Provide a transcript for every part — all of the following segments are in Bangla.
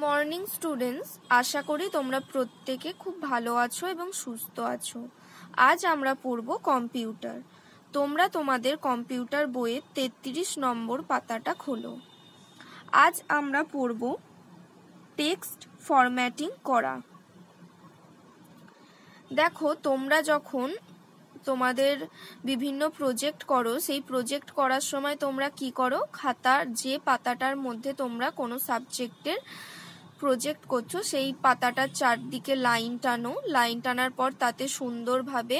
মর্নিং স্টুডেন্টস, আশা করি তোমরা প্রত্যেকে খুব ভালো আছো এবং সুস্থ আছো। আজ আমরা পড়ব কম্পিউটার। তোমরা তোমাদের কম্পিউটার বইয়ের 33 নম্বর পাতাটা খোলো। আজ আমরা পড়ব টেক্সট ফরম্যাটিং করা। দেখো, তোমরা যখন তোমাদের বিভিন্ন প্রজেক্ট করো, সেই প্রজেক্ট করার সময় তোমরা কি করো, খাতার যে পাতাটার মধ্যে তোমরা কোনো সাবজেক্টের প্রজেক্ট করছো সেই পাতাটার চারদিকে লাইন টানো। লাইন টানার পর তাতে সুন্দরভাবে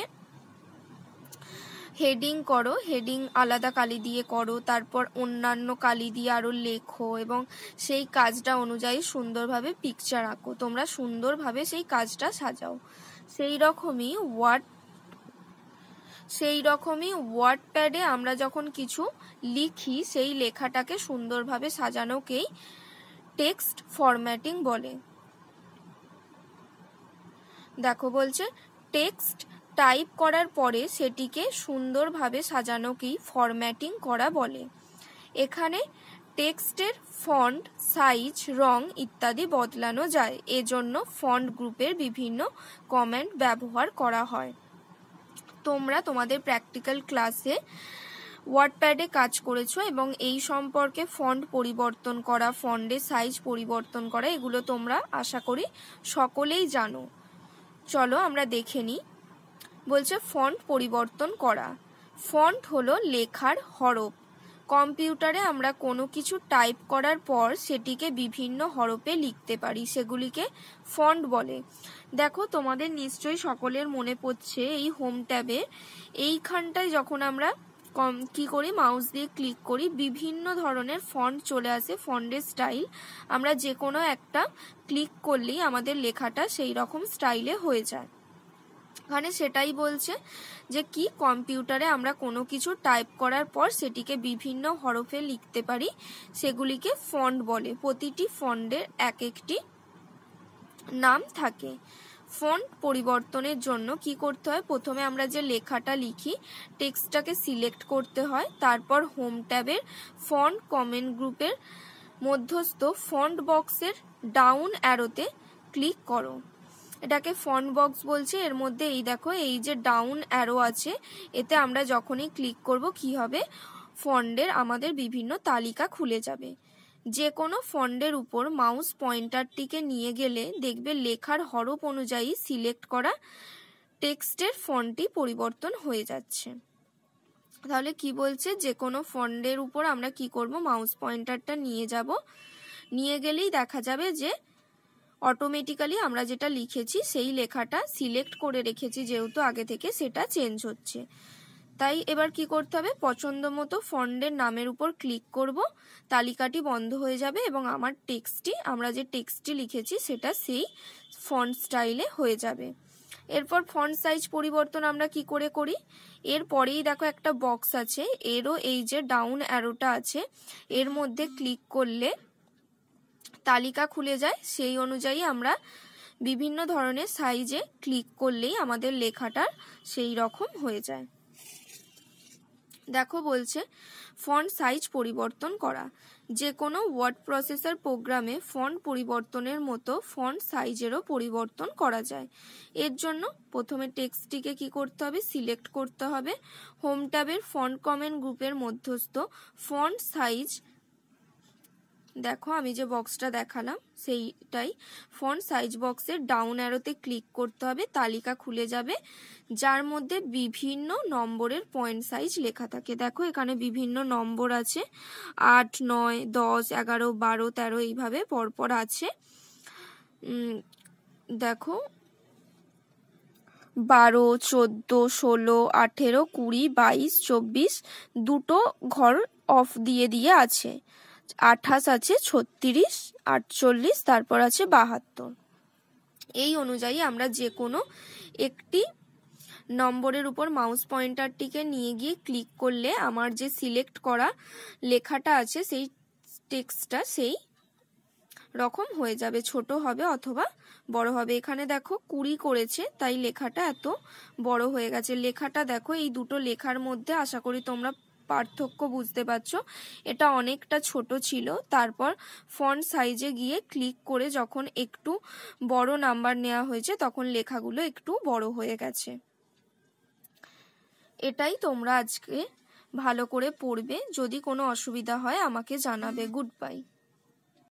হেডিং করো, হেডিং আলাদা কালি দিয়ে করো, তারপর অন্যান্য কালি দিয়ে আরো লেখো এবং সেই কাজটা অনুযায়ী সুন্দরভাবে পিকচার আঁকো। তোমরা সুন্দরভাবে সেই কাজটা সাজাও। সেই রকমই ওয়ার্ডপ্যাডে আমরা যখন কিছু লিখি, সেই লেখাটাকে সুন্দরভাবে সাজানোকেই টেক্সট ফরম্যাটিং বলে। দেখো, বলছে টেক্সট টাইপ করার পরে সেটিকে সুন্দরভাবে সাজানোকেই ফরম্যাটিং করা বলে। এখানে টেক্সটের ফন্ট, সাইজ, রং ইত্যাদি বদলানো যায়। এজন্য ফন্ট গ্রুপের বিভিন্ন কমান্ড ব্যবহার করা হয়। তোমরা তোমাদের প্র্যাকটিক্যাল ক্লাসে ওয়ার্ডপ্যাডে কাজ করেছো এবং এই সম্পর্কে ফন্ট পরিবর্তন করা, ফন্টের সাইজ পরিবর্তন করা, এগুলো তোমরা আশা করি সকলেই জানো। চলো আমরা দেখে নিই। বলছে ফন্ট পরিবর্তন করা। ফন্ট হলো লেখার হরফ। কম্পিউটারে আমরা কোনো কিছু টাইপ করার পর সেটিকে বিভিন্ন হরফে লিখতে পারি, সেগুলিকে ফন্ট বলে। দেখো, তোমাদের নিশ্চয়ই সকলের মনে পড়ছে এই হোম ট্যাবে এইখানটায় যখন আমরা কি করি, মাউস দিয়ে ক্লিক করি, বিভিন্ন ধরনের ফন্ট চলে আসে, ফন্টের স্টাইল। আমরা যে কোনো একটা ক্লিক করলেই আমাদের লেখাটা সেই রকম স্টাইলে হয়ে যায়। এখানে সেটাই বলছে যে কি, কম্পিউটারে আমরা কোনো কিছু টাইপ করার পর সেটিকে বিভিন্ন হরফে লিখতে পারি, সেগুলিকে ফন্ট বলে। প্রতিটি ফন্টের এক একটি নাম থাকে। ফন্ট পরিবর্তনের জন্য কি করতে হয়, প্রথমে আমরা যে লেখাটা লিখি টেক্সটটাকে সিলেক্ট করতে হয়, তারপর হোম ট্যাবের ফন্ট কমেন্ট গ্রুপের মধ্যস্থ ফন্ট বক্সের ডাউন অ্যারোতে ক্লিক করো। এটাকে ফন্ট বক্স বলছে। এর মধ্যে এই দেখো, এই যে ডাউন অ্যারো আছে, এতে আমরা যখনই ক্লিক করব কি হবে, ফন্টের আমাদের বিভিন্ন তালিকা খুলে যাবে। যে কোনো ফন্টের উপর মাউস পয়েন্টারটিকে নিয়ে গেলে দেখবে লেখার হরফ অনুযায়ী সিলেক্ট করা টেক্সটের ফন্টটি পরিবর্তন হয়ে যাচ্ছে। তাহলে কি বলছে, যে কোনো ফন্টের উপর আমরা কি করব, মাউস পয়েন্টারটা নিয়ে যাব। নিয়ে গেলেই দেখা যাবে যে অটোমেটিক্যালি আমরা যেটা লিখেছি সেই লেখাটা সিলেক্ট করে রেখেছি যেহেতু আগে থেকে, সেটা চেঞ্জ হচ্ছে। তাই এবার কি করতে হবে, পছন্দ মতো ফন্টের নামের উপর ক্লিক করব, তালিকাটি বন্ধ হয়ে যাবে এবং আমার টেক্সটটি, আমরা যে টেক্সটটি লিখেছি সেটা সেই ফন্ট স্টাইলে হয়ে যাবে। এরপর ফন্ট সাইজ পরিবর্তন আমরা কি করে করি, এরপরেই দেখো একটা বক্স আছে, এরও এই যে ডাউন অ্যারোটা আছে, এর মধ্যে ক্লিক করলে তালিকা খুলে যায়। সেই অনুযায়ী আমরা বিভিন্ন ধরনের সাইজে ক্লিক করলেই আমাদের লেখাটা সেই রকম হয়ে যায়। দেখো, বলছে ফন্ট সাইজ পরিবর্তন করা। যে কোনো ওয়ার্ড প্রসেসর প্রোগ্রামে ফন্ট পরিবর্তনের মতো ফন্ট সাইজেরও পরিবর্তন করা যায়। এর জন্য প্রথমে টেক্সটটিকে কি করতে হবে, সিলেক্ট করতে হবে। হোম ট্যাবের ফন্ট কমেন্ট গ্রুপের মধ্যস্থ ফন্ট সাইজ, দেখো আমি যে বক্সটা দেখালাম সেইটাই, ফন্ট সাইজ বক্সের ডাউন অ্যারোতে ক্লিক করতে হবে, তালিকা খুলে যাবে যার মধ্যে বিভিন্ন নম্বরের পয়েন্ট সাইজ লেখা থাকে। দেখো এখানে বিভিন্ন নম্বর আছে, 8, 9, 10, 11, 12, 13 এইভাবে পরপর আছে। দেখো 12, 14, 16, 18, 20, 22, 24 দুটো ঘর অফ দিয়ে দিয়ে আছে। 28 আছে, 36, 48, তারপর আছে 72। এই অনুযায়ী আমরা যে কোনো একটি নম্বরের উপর মাউস পয়েন্টারটিকে নিয়ে গিয়ে ক্লিক করলে আমার যে সিলেক্ট করা লেখাটা আছে সেই টেক্সটটা সেই রকম হয়ে যাবে, ছোট হবে অথবা বড় হবে। এখানে দেখো 20 করেছে, তাই লেখাটা এত বড় হয়ে গেছে। লেখাটা দেখো, এই দুটো লেখার মধ্যে আশা করি তোমরা পার্থক্য বুঝতে পারছো। এটা অনেকটা ছোট ছিল, তারপর ফন্ট সাইজে গিয়ে ক্লিক করে যখন একটু বড় নাম্বার নেওয়া হয়েছে তখন লেখাগুলো একটু বড় হয়ে গেছে। এটাই তোমরা আজকে ভালো করে পড়বে। যদি কোনো অসুবিধা হয় আমাকে জানাবে। Good bye.